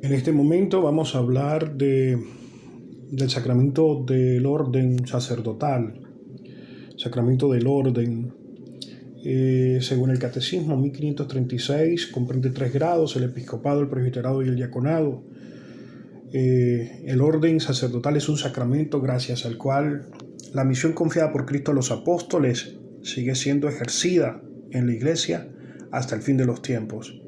En este momento vamos a hablar del sacramento del orden sacerdotal, sacramento del orden. Según el Catecismo 1536, comprende 3 grados: el episcopado, el presbiterado y el diaconado. El orden sacerdotal es un sacramento gracias al cual la misión confiada por Cristo a los apóstoles sigue siendo ejercida en la Iglesia hasta el fin de los tiempos.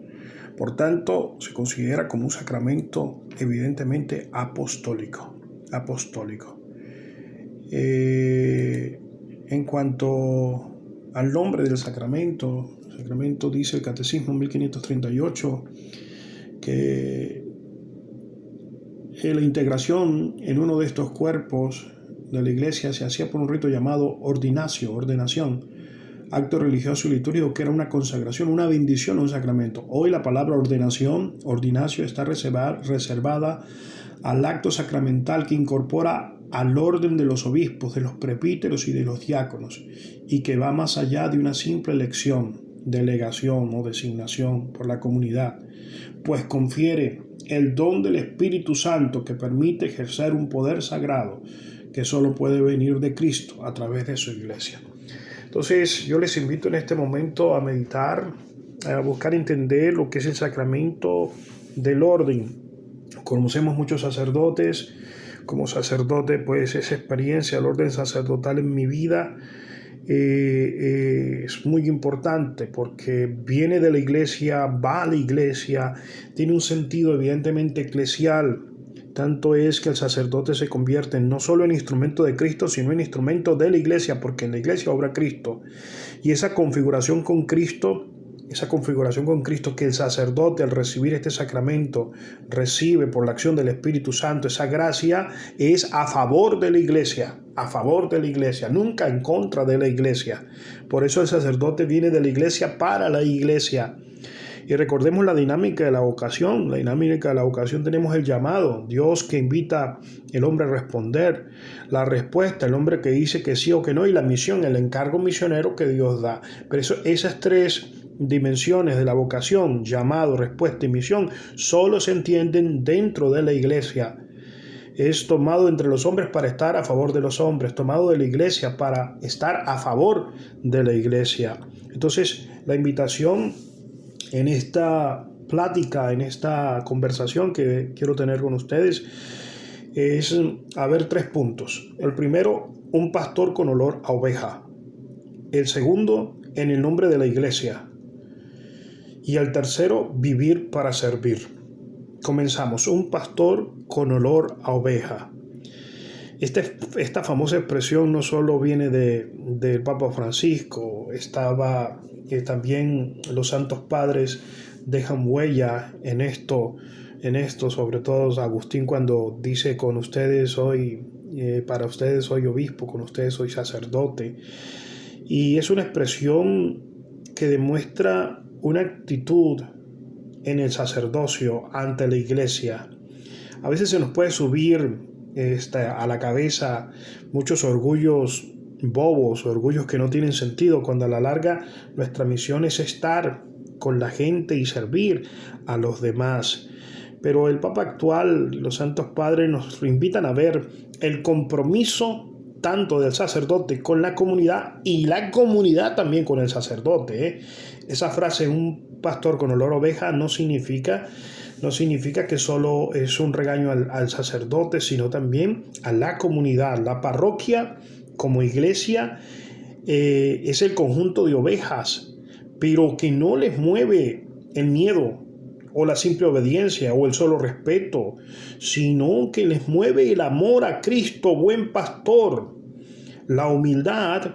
Por tanto, se considera como un sacramento evidentemente apostólico. En cuanto al nombre del sacramento, el sacramento dice el Catecismo 1538 que la integración en uno de estos cuerpos de la Iglesia se hacía por un rito llamado ordenación, acto religioso y litúrgico que era una consagración, una bendición, un sacramento. Hoy la palabra ordinatio, está reservada al acto sacramental que incorpora al orden de los obispos, de los presbíteros y de los diáconos, y que va más allá de una simple elección, delegación o designación por la comunidad, pues confiere el don del Espíritu Santo que permite ejercer un poder sagrado que solo puede venir de Cristo a través de su Iglesia. Entonces yo les invito en este momento a meditar, a buscar entender lo que es el sacramento del orden. Conocemos muchos sacerdotes. Como sacerdote, pues esa experiencia del orden sacerdotal en mi vida es muy importante porque viene de la Iglesia, va a la Iglesia, tiene un sentido evidentemente eclesial. Tanto es que el sacerdote se convierte no solo en instrumento de Cristo, sino en instrumento de la Iglesia, porque en la Iglesia obra Cristo. Y esa configuración con Cristo que el sacerdote al recibir este sacramento recibe por la acción del Espíritu Santo, esa gracia es a favor de la Iglesia, nunca en contra de la Iglesia. Por eso el sacerdote viene de la Iglesia para la Iglesia. Y recordemos la dinámica de la vocación. La dinámica de la vocación tenemos el llamado, Dios que invita al hombre a responder, la respuesta, el hombre que dice que sí o que no, y la misión, el encargo misionero que Dios da. Pero esas 3 dimensiones de la vocación, llamado, respuesta y misión, solo se entienden dentro de la Iglesia. Es tomado entre los hombres para estar a favor de los hombres, tomado de la Iglesia para estar a favor de la Iglesia. Entonces, la invitación en esta plática, en esta conversación que quiero tener con ustedes, es a ver 3 puntos. El primero, un pastor con olor a oveja. El segundo, en el nombre de la Iglesia. Y el tercero, vivir para servir. Comenzamos. Un pastor con olor a oveja. Esta famosa expresión no solo viene del Papa Francisco, también los santos padres dejan huella en esto, sobre todo Agustín cuando dice para ustedes soy obispo, con ustedes soy sacerdote. Y es una expresión que demuestra una actitud en el sacerdocio ante la Iglesia. A veces se nos puede subir a la cabeza muchos orgullos bobos, orgullos que no tienen sentido, cuando a la larga nuestra misión es estar con la gente y servir a los demás. Pero el Papa actual, los santos padres nos invitan a ver el compromiso tanto del sacerdote con la comunidad y la comunidad también con el sacerdote. Esa frase, un pastor con olor a oveja, no significa que solo es un regaño al sacerdote, sino también a la comunidad. La parroquia como iglesia es el conjunto de ovejas, pero que no les mueve el miedo o la simple obediencia o el solo respeto, sino que les mueve el amor a Cristo, buen pastor. La humildad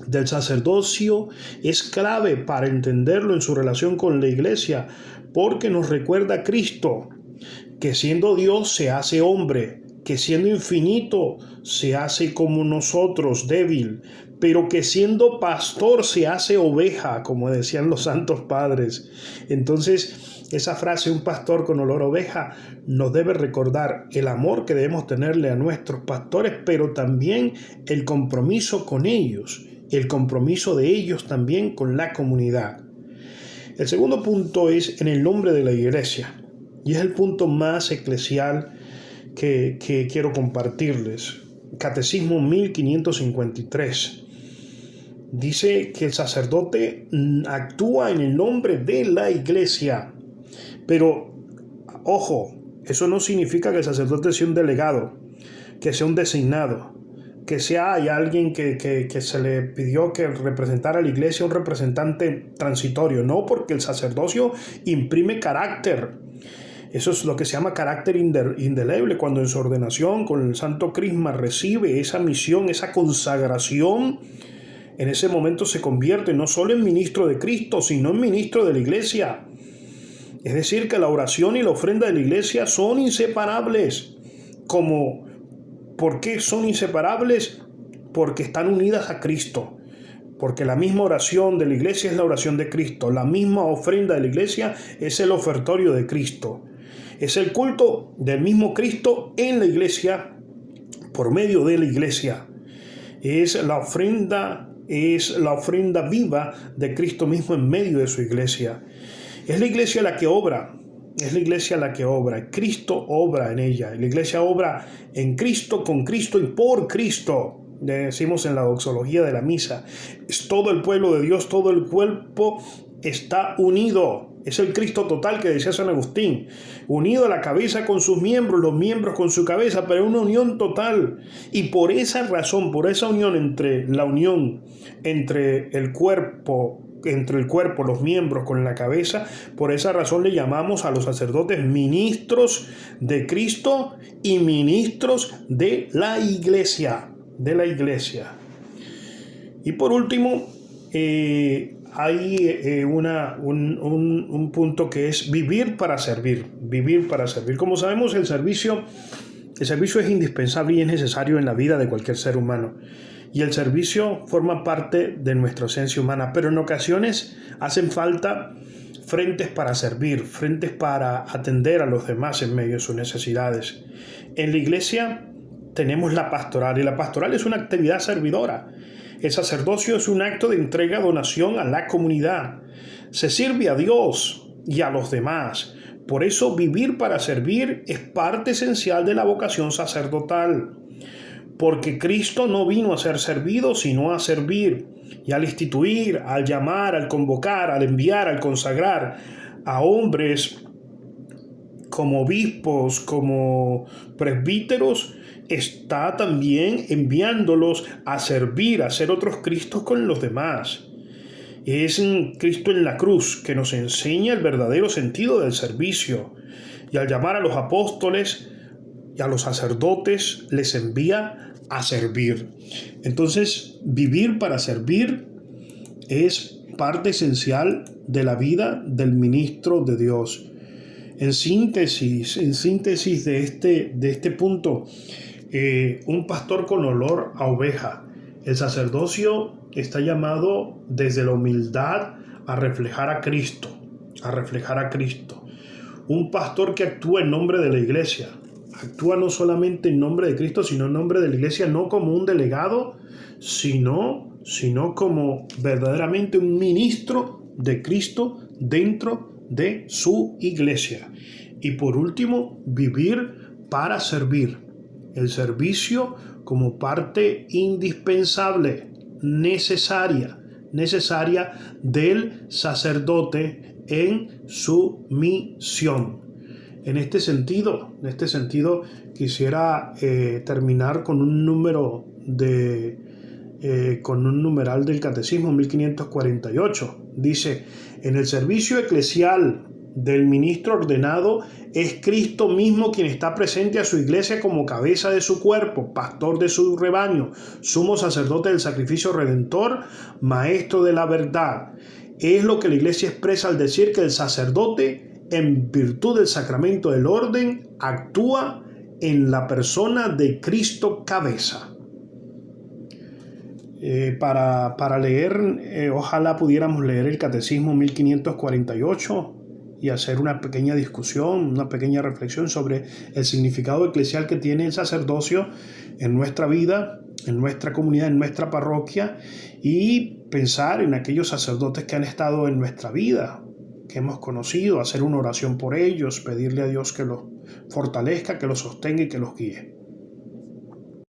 del sacerdocio es clave para entenderlo en su relación con la Iglesia, porque nos recuerda a Cristo, que siendo Dios se hace hombre, que siendo infinito se hace como nosotros, débil, pero que siendo pastor se hace oveja, como decían los santos padres. Entonces, esa frase, un pastor con olor a oveja, nos debe recordar el amor que debemos tenerle a nuestros pastores, pero también el compromiso con ellos, el compromiso de ellos también con la comunidad. El segundo punto es en el nombre de la Iglesia. Y es el punto más eclesial que quiero compartirles. Catecismo 1553. Dice que el sacerdote actúa en el nombre de la iglesia. Pero, ojo, eso no significa que el sacerdote sea un delegado, que sea un designado, que hay alguien que se le pidió que representara a la iglesia, un representante transitorio. No, porque el sacerdocio imprime carácter. Eso es lo que se llama carácter indeleble, cuando en su ordenación con el Santo Crisma recibe esa misión, esa consagración. En ese momento se convierte no solo en ministro de Cristo, sino en ministro de la iglesia. Es decir, que la oración y la ofrenda de la iglesia son inseparables. ¿Por qué son inseparables? Porque están unidas a Cristo. Porque la misma oración de la iglesia es la oración de Cristo. La misma ofrenda de la iglesia es el ofertorio de Cristo. Es el culto del mismo Cristo en la iglesia, por medio de la iglesia. Es la ofrenda viva de Cristo mismo en medio de su iglesia. Es la iglesia la que obra. Es la iglesia la que obra. Cristo obra en ella. La iglesia obra en Cristo, con Cristo y por Cristo. Decimos en la doxología de la misa. Es todo el pueblo de Dios, todo el cuerpo está unido. Es el Cristo total que decía San Agustín. Unido a la cabeza con sus miembros, los miembros con su cabeza, pero una unión total. Y por esa razón, por esa unión entre el cuerpo, los miembros con la cabeza, por esa razón le llamamos a los sacerdotes ministros de Cristo y ministros de la iglesia. Y por último, hay un punto que es vivir para servir. Como sabemos, el servicio es indispensable y es necesario en la vida de cualquier ser humano. Y el servicio forma parte de nuestra esencia humana, pero en ocasiones hacen falta frentes para servir, frentes para atender a los demás en medio de sus necesidades. En la iglesia tenemos la pastoral, y la pastoral es una actividad servidora. El sacerdocio es un acto de entrega, donación a la comunidad. Se sirve a Dios y a los demás. Por eso vivir para servir es parte esencial de la vocación sacerdotal. Porque Cristo no vino a ser servido, sino a servir. Y al instituir, al llamar, al convocar, al enviar, al consagrar a hombres como obispos, como presbíteros, está también enviándolos a servir, a ser otros Cristos con los demás. Es Cristo en la cruz que nos enseña el verdadero sentido del servicio. Y al llamar a los apóstoles y a los sacerdotes, les envía a servir. Entonces, vivir para servir es parte esencial de la vida del ministro de Dios. En síntesis de este punto, un pastor con olor a oveja. El sacerdocio está llamado desde la humildad a reflejar a Cristo. Un pastor que actúa en nombre de la iglesia. Actúa no solamente en nombre de Cristo, sino en nombre de la iglesia, no como un delegado, sino como verdaderamente un ministro de Cristo dentro de su iglesia. Y por último, vivir para servir. El servicio como parte indispensable, necesaria del sacerdote en su misión. En este sentido, quisiera terminar con un numeral del Catecismo 1548. Dice: en el servicio eclesial del ministro ordenado es Cristo mismo quien está presente a su iglesia como cabeza de su cuerpo, pastor de su rebaño, sumo sacerdote del sacrificio redentor, maestro de la verdad. Es lo que la iglesia expresa al decir que el sacerdote, en virtud del sacramento del orden, actúa en la persona de Cristo cabeza. Para leer, ojalá pudiéramos leer el Catecismo 1548 y hacer una pequeña discusión, una pequeña reflexión sobre el significado eclesial que tiene el sacerdocio en nuestra vida, en nuestra comunidad, en nuestra parroquia, y pensar en aquellos sacerdotes que han estado en nuestra vida, que hemos conocido, hacer una oración por ellos, pedirle a Dios que los fortalezca, que los sostenga y que los guíe.